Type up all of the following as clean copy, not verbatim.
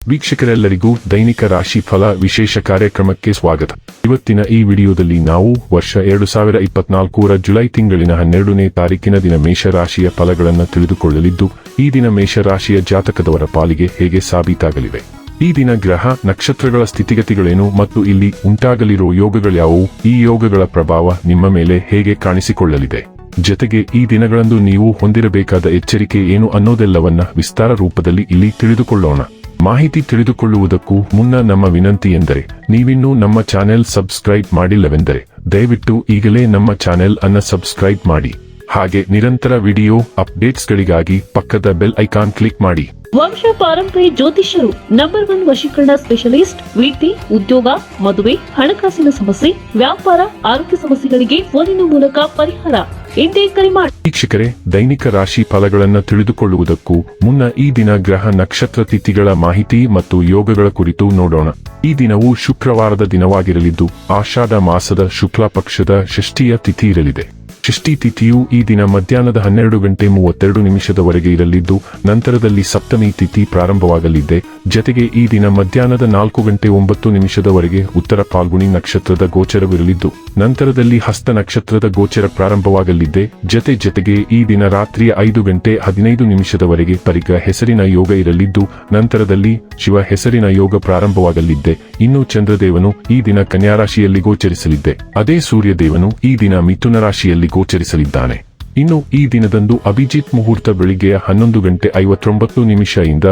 ವೀಕ್ಷಕರೆಲ್ಲರಿಗೂ ದೈನಿಕ ರಾಶಿ ಫಲ ವಿಶೇಷ ಕಾರ್ಯಕ್ರಮಕ್ಕೆ ಸ್ವಾಗತ. ಇವತ್ತಿನ ಈ ವಿಡಿಯೋದಲ್ಲಿ ನಾವು ವರ್ಷ 2024ರ ಜುಲೈ ತಿಂಗಳಿನ 12ನೇ ತಾರೀಕಿನ ದಿನ ಮೇಷರಾಶಿಯ ಫಲಗಳನ್ನು ತಿಳಿದುಕೊಳ್ಳಲಿದ್ದು, ಈ ದಿನ ಮೇಷರಾಶಿಯ ಜಾತಕದವರ ಪಾಲಿಗೆ ಹೇಗೆ ಸಾಬೀತಾಗಲಿವೆ, ಈ ದಿನ ಗ್ರಹ ನಕ್ಷತ್ರಗಳ ಸ್ಥಿತಿಗತಿಗಳೇನು ಮತ್ತು ಇಲ್ಲಿ ಉಂಟಾಗಲಿರುವ ಯೋಗಗಳ್ಯಾವುವು, ಈ ಯೋಗಗಳ ಪ್ರಭಾವ ನಿಮ್ಮ ಮೇಲೆ ಹೇಗೆ ಕಾಣಿಸಿಕೊಳ್ಳಲಿದೆ, ಜೊತೆಗೆ ಈ ದಿನಗಳಂದು ನೀವು ಹೊಂದಿರಬೇಕಾದ ಎಚ್ಚರಿಕೆ ಏನು ಅನ್ನೋದೆಲ್ಲವನ್ನ ವಿಸ್ತಾರ ರೂಪದಲ್ಲಿ ಇಲ್ಲಿ ತಿಳಿದುಕೊಳ್ಳೋಣ. ಮಾಹಿತಿ ತಿಳಿದುಕೊಳ್ಳುವುದಕ್ಕೂ ಮುನ್ನ ನಮ್ಮ ವಿನಂತಿ ಎಂದರೆ, ನೀವಿನ್ನೂ ನಮ್ಮ ಚಾನೆಲ್ ಸಬ್ಸ್ಕ್ರೈಬ್ ಮಾಡಿಲ್ಲವೆಂದರೆ ದಯವಿಟ್ಟು ಈಗಲೇ ನಮ್ಮ ಚಾನೆಲ್ ಅನ್ನು ಸಬ್ಸ್ಕ್ರೈಬ್ ಮಾಡಿ. ಹಾಗೆ ನಿರಂತರ ವಿಡಿಯೋ ಅಪ್ಡೇಟ್ಸ್ಗಳಿಗಾಗಿ ಪಕ್ಕದ ಬೆಲ್ ಐಕಾನ್ ಕ್ಲಿಕ್ ಮಾಡಿ. ವಂಶ ಪಾರಂಪರ್ಯ ಜ್ಯೋತಿಷ್ಯರು ನಂಬರ್ 1 ವಶೀಕರಣ ಸ್ಪೆಷಲಿಸ್ಟ್. ವೃತ್ತಿ, ಉದ್ಯೋಗ, ಮದುವೆ, ಹಣಕಾಸಿನ ಸಮಸ್ಯೆ, ವ್ಯಾಪಾರ, ಆರೋಗ್ಯ ಸಮಸ್ಯೆಗಳಿಗೆ ಫೋನಿನ ಮೂಲಕ ಪರಿಹಾರ. ಇಂದೇ ಕರೆ ಮಾಡಿ. ವೀಕ್ಷಕರೇ, ದೈನಿಕ ರಾಶಿ ಫಲಗಳನ್ನು ತಿಳಿದುಕೊಳ್ಳುವುದಕ್ಕೂ ಮುನ್ನ ಈ ದಿನ ಗ್ರಹ ನಕ್ಷತ್ರ ತಿಥಿಗಳ ಮಾಹಿತಿ ಮತ್ತು ಯೋಗಗಳ ಕುರಿತು ನೋಡೋಣ. ಈ ದಿನವು ಶುಕ್ರವಾರದ ದಿನವಾಗಿರಲಿದ್ದು, ಆಷಾಢ ಮಾಸದ ಶುಕ್ಲ ಪಕ್ಷದ ಷಷ್ಠಿಯ ತಿಥಿ ಇರಲಿದೆ. ಷಷ್ಠಿ ತಿಥಿಯು ಈ ದಿನ ಮಧ್ಯಾಹ್ನದ 12:32 ಇರಲಿದ್ದು, ನಂತರದಲ್ಲಿ ಸಪ್ತಮಿ ತಿಥಿ ಪ್ರಾರಂಭವಾಗಲಿದೆ. ಜತೆಗೆ ಈ ದಿನ ಮಧ್ಯಾಹ್ನದ 4:09 ಉತ್ತರ ಫಾಲ್ಗುಣಿ ನಕ್ಷತ್ರದ ಗೋಚರವಿರಲಿದ್ದು, ನಂತರದಲ್ಲಿ ಹಸ್ತ ನಕ್ಷತ್ರದ ಗೋಚರ ಪ್ರಾರಂಭವಾಗಲಿದೆ. ಜತೆಗೆ ಈ ದಿನ ರಾತ್ರಿ 5:15 ಪರಿಗ ಹೆಸರಿನ ಯೋಗ ಇರಲಿದ್ದು, ನಂತರದಲ್ಲಿ ಶಿವ ಹೆಸರಿನ ಯೋಗ ಪ್ರಾರಂಭವಾಗಲಿದೆ. ಇನ್ನು ಚಂದ್ರದೇವನು ಈ ದಿನ ಕನ್ಯಾ ರಾಶಿಯಲ್ಲಿ ಗೋಚರಿಸಲಿದೆ. ಅದೇ ಸೂರ್ಯದೇವನು ಈ ದಿನ ಮಿಥುನ ರಾಶಿಯಲ್ಲಿ ಗೋಚರಿಸಲಿದ್ದಾನೆ. ಇನ್ನು ಈ ದಿನದಂದು ಅಭಿಜಿತ್ ಮುಹೂರ್ತ ಬೆಳಿಗ್ಗೆಯ 11:59 ಇಂದ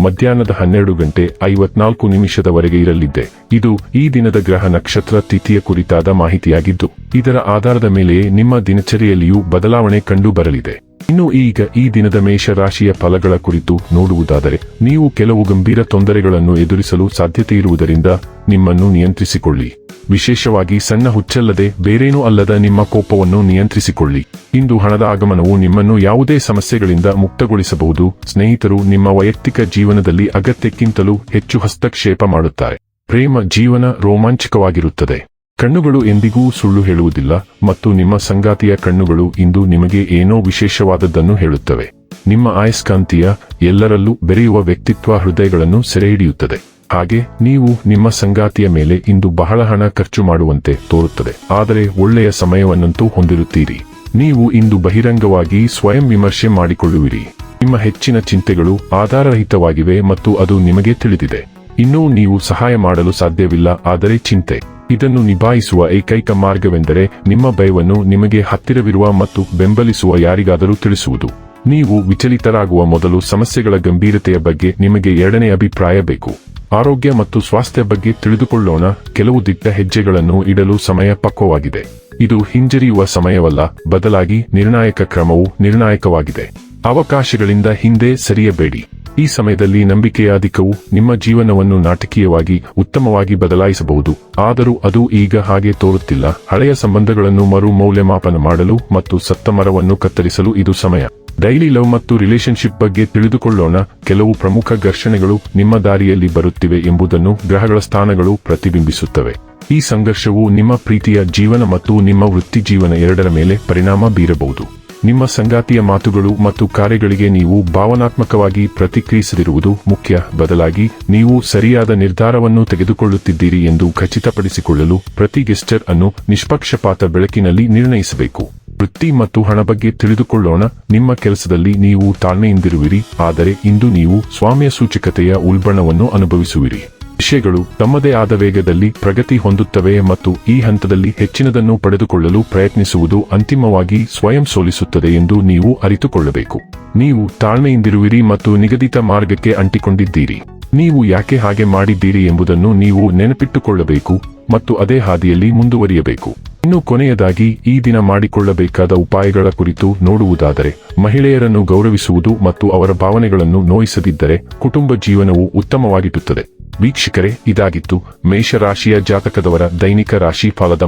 ಮಧ್ಯಾಹ್ನದ 12:54 ಇರಲಿದೆ. ಇದು ಈ ದಿನದ ಗ್ರಹ ನಕ್ಷತ್ರ ತಿಥಿಯ ಕುರಿತಾದ ಮಾಹಿತಿಯಾಗಿದ್ದು, ಇದರ ಆಧಾರದ ಮೇಲೆಯೇ ನಿಮ್ಮ ದಿನಚರಿಯಲ್ಲಿಯೂ ಬದಲಾವಣೆ ಕಂಡು ಬರಲಿದೆ. ಇನ್ನು ಈಗ ಈ ದಿನದ ಮೇಷರಾಶಿಯ ಫಲಗಳ ಕುರಿತು ನೋಡುವುದಾದರೆ, ನೀವು ಕೆಲವು ಗಂಭೀರ ತೊಂದರೆಗಳನ್ನು ಎದುರಿಸಲು ಸಾಧ್ಯತೆ ಇರುವುದರಿಂದ ನಿಮ್ಮನ್ನು ನಿಯಂತ್ರಿಸಿಕೊಳ್ಳಿ. ವಿಶೇಷವಾಗಿ ಸಣ್ಣ ಹುಚ್ಚಲ್ಲದೆ ಬೇರೇನೂ ಅಲ್ಲದ ನಿಮ್ಮ ಕೋಪವನ್ನು ನಿಯಂತ್ರಿಸಿಕೊಳ್ಳಿ. ಇಂದು ಹಣದ ಆಗಮನವು ನಿಮ್ಮನ್ನು ಯಾವುದೇ ಸಮಸ್ಯೆಗಳಿಂದ ಮುಕ್ತಗೊಳಿಸಬಹುದು. ಸ್ನೇಹಿತರು ನಿಮ್ಮ ವೈಯಕ್ತಿಕ ಜೀವನದಲ್ಲಿ ಅಗತ್ಯಕ್ಕಿಂತಲೂ ಹೆಚ್ಚು ಹಸ್ತಕ್ಷೇಪ ಮಾಡುತ್ತಾರೆ. ಪ್ರೇಮ ಜೀವನ ರೋಮಾಂಚಕವಾಗಿರುತ್ತದೆ. ಕಣ್ಣುಗಳು ಎಂದಿಗೂ ಸುಳ್ಳು ಹೇಳುವುದಿಲ್ಲ ಮತ್ತು ನಿಮ್ಮ ಸಂಗಾತಿಯ ಕಣ್ಣುಗಳು ಇಂದು ನಿಮಗೆ ಏನೋ ವಿಶೇಷವಾದದ್ದನ್ನು ಹೇಳುತ್ತವೆ. ನಿಮ್ಮ ಅಯಸ್ಕಾಂತೀಯ ಎಲ್ಲರಲ್ಲೂ ಬೆರೆಯುವ ವ್ಯಕ್ತಿತ್ವ ಹೃದಯಗಳನ್ನು ಸೆರೆಹಿಡಿಯುತ್ತದೆ. ಹಾಗೆ ನೀವು ನಿಮ್ಮ ಸಂಗಾತಿಯ ಮೇಲೆ ಇಂದು ಬಹಳ ಹಣ ಖರ್ಚು ಮಾಡುವಂತೆ ತೋರುತ್ತದೆ, ಆದರೆ ಒಳ್ಳೆಯ ಸಮಯವನ್ನಂತೂ ಹೊಂದಿರುತ್ತೀರಿ. ನೀವು ಇಂದು ಬಹಿರಂಗವಾಗಿ ಸ್ವಯಂ ವಿಮರ್ಶೆ ಮಾಡಿಕೊಳ್ಳುವಿರಿ. ನಿಮ್ಮ ಹೆಚ್ಚಿನ ಚಿಂತೆಗಳು ಆಧಾರರಹಿತವಾಗಿವೆ ಮತ್ತು ಅದು ನಿಮಗೆ ತಿಳಿದಿದೆ. ಇನ್ನೂ ನೀವು ಸಹಾಯ ಮಾಡಲು ಸಾಧ್ಯವಿಲ್ಲ, ಆದರೆ ಚಿಂತೆ ಇದನ್ನು ನಿಭಾಯಿಸುವ ಏಕೈಕ ಮಾರ್ಗವೆಂದರೆ ನಿಮ್ಮ ಭಯವನ್ನು ನಿಮಗೆ ಹತ್ತಿರವಿರುವ ಮತ್ತು ಬೆಂಬಲಿಸುವ ಯಾರಿಗಾದರೂ ತಿಳಿಸುವುದು. ನೀವು ವಿಚಲಿತರಾಗುವ ಮೊದಲು ಸಮಸ್ಯೆಗಳ ಗಂಭೀರತೆಯ ಬಗ್ಗೆ ನಿಮಗೆ ಎರಡನೇ ಅಭಿಪ್ರಾಯ ಬೇಕು. ಆರೋಗ್ಯ ಮತ್ತು ಸ್ವಾಸ್ಥ್ಯ ಬಗ್ಗೆ ತಿಳಿದುಕೊಳ್ಳೋಣ. ಕೆಲವು ದಿಟ್ಟ ಹೆಜ್ಜೆಗಳನ್ನು ಇಡಲು ಸಮಯ ಪಕ್ವವಾಗಿದೆ. ಇದು ಹಿಂಜರಿಯುವ ಸಮಯವಲ್ಲ, ಬದಲಾಗಿ ನಿರ್ಣಾಯಕ ಕ್ರಮವು ನಿರ್ಣಾಯಕವಾಗಿದೆ. ಅವಕಾಶಗಳಿಂದ ಹಿಂದೆ ಸರಿಯಬೇಡಿ. ಈ ಸಮಯದಲ್ಲಿ ನಂಬಿಕೆಯ ಅಧಿಕವು ನಿಮ್ಮ ಜೀವನವನ್ನು ನಾಟಕೀಯವಾಗಿ ಉತ್ತಮವಾಗಿ ಬದಲಾಯಿಸಬಹುದು. ಆದರೂ ಅದು ಈಗ ಹಾಗೆ ತೋರುತ್ತಿಲ್ಲ. ಹಳೆಯ ಸಂಬಂಧಗಳನ್ನು ಮರು ಮೌಲ್ಯಮಾಪನ ಮಾಡಲು ಮತ್ತು ಸತ್ತ ಮರವನ್ನು ಕತ್ತರಿಸಲು ಇದು ಸಮಯ. ಡೈಲಿ ಲವ್ ಮತ್ತು ರಿಲೇಶನ್ಶಿಪ್ ಬಗ್ಗೆ ತಿಳಿದುಕೊಳ್ಳೋಣ. ಕೆಲವು ಪ್ರಮುಖ ಘರ್ಷಣೆಗಳು ನಿಮ್ಮ ದಾರಿಯಲ್ಲಿ ಬರುತ್ತಿವೆ ಎಂಬುದನ್ನು ಗ್ರಹಗಳ ಸ್ಥಾನಗಳು ಪ್ರತಿಬಿಂಬಿಸುತ್ತವೆ. ಈ ಸಂಘರ್ಷವು ನಿಮ್ಮ ಪ್ರೀತಿಯ ಜೀವನ ಮತ್ತು ನಿಮ್ಮ ವೃತ್ತಿ ಜೀವನ ಎರಡರ ಮೇಲೆ ಪರಿಣಾಮ ಬೀರಬಹುದು. ನಿಮ್ಮ ಸಂಗಾತಿಯ ಮಾತುಗಳು ಮತ್ತು ಕಾರ್ಯಗಳಿಗೆ ನೀವು ಭಾವನಾತ್ಮಕವಾಗಿ ಪ್ರತಿಕ್ರಿಯಿಸದಿರುವುದು ಮುಖ್ಯ. ಬದಲಾಗಿ ನೀವು ಸರಿಯಾದ ನಿರ್ಧಾರವನ್ನು ತೆಗೆದುಕೊಳ್ಳುತ್ತಿದ್ದೀರಿ ಎಂದು ಖಚಿತಪಡಿಸಿಕೊಳ್ಳಲು ಪ್ರತಿ ಗೆಸ್ಚರ್ ಅನ್ನು ನಿಷ್ಪಕ್ಷಪಾತ ಬೆಳಕಿನಲ್ಲಿ ನಿರ್ಣಯಿಸಬೇಕು. ವೃತ್ತಿ ಮತ್ತು ಹಣ ಬಗ್ಗೆ ತಿಳಿದುಕೊಳ್ಳೋಣ. ನಿಮ್ಮ ಕೆಲಸದಲ್ಲಿ ನೀವು ತಾಳ್ಮೆಯಿಂದಿರುವಿರಿ, ಆದರೆ ಇಂದು ನೀವು ಸ್ವಾಮ್ಯ ಸೂಚಕತೆಯ ಉಲ್ಬಣವನ್ನು ಅನುಭವಿಸುವಿರಿ. ವಿಷಯಗಳು ತಮ್ಮದೇ ಆದ ವೇಗದಲ್ಲಿ ಪ್ರಗತಿ ಹೊಂದುತ್ತವೆ ಮತ್ತು ಈ ಹಂತದಲ್ಲಿ ಹೆಚ್ಚಿನದನ್ನು ಪಡೆದುಕೊಳ್ಳಲು ಪ್ರಯತ್ನಿಸುವುದು ಅಂತಿಮವಾಗಿ ಸ್ವಯಂ ಸೋಲಿಸುತ್ತದೆ ಎಂದು ನೀವು ಅರಿತುಕೊಳ್ಳಬೇಕು. ನೀವು ತಾಳ್ಮೆಯಿಂದಿರುವಿರಿ ಮತ್ತು ನಿಗದಿತ ಮಾರ್ಗಕ್ಕೆ ಅಂಟಿಕೊಂಡಿದ್ದೀರಿ. ನೀವು ಯಾಕೆ ಹಾಗೆ ಮಾಡಿದ್ದೀರಿ ಎಂಬುದನ್ನು ನೀವು ನೆನಪಿಟ್ಟುಕೊಳ್ಳಬೇಕು ಮತ್ತು ಅದೇ ಹಾದಿಯಲ್ಲಿ ಮುಂದುವರಿಯಬೇಕು. ಇನ್ನು ಕೊನೆಯದಾಗಿ ಈ ದಿನ ಮಾಡಿಕೊಳ್ಳಬೇಕಾದ ಉಪಾಯಗಳ ಕುರಿತು ನೋಡುವುದಾದರೆ, ಮಹಿಳೆಯರನ್ನು ಗೌರವಿಸುವುದು ಮತ್ತು ಅವರ ಭಾವನೆಗಳನ್ನು ನೋಯಿಸದಿದ್ದರೆ ಕುಟುಂಬ ಜೀವನವು ಉತ್ತಮವಾಗಿರುತ್ತದೆ. ವೀಕ್ಷಕರೇ, ಇದಾಗಿತ್ತು ಮೇಷರಾಶಿಯ ಜಾತಕದವರ ದೈನಿಕ ರಾಶಿ ಫಲದ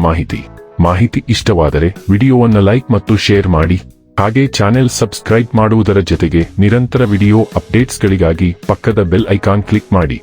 ಮಾಹಿತಿ ಇಷ್ಟವಾದರೆ ವಿಡಿಯೋವನ್ನು ಲೈಕ್ ಮತ್ತು ಶೇರ್ ಮಾಡಿ. ಹಾಗೆ ಚಾನೆಲ್ ಸಬ್ಸ್ಕ್ರೈಬ್ ಮಾಡುವುದರ ಜೊತೆಗೆ ನಿರಂತರ ವಿಡಿಯೋ ಅಪ್ಡೇಟ್ಸ್ಗಳಿಗಾಗಿ ಪಕ್ಕದ ಬೆಲ್ ಐಕಾನ್ ಕ್ಲಿಕ್ ಮಾಡಿ.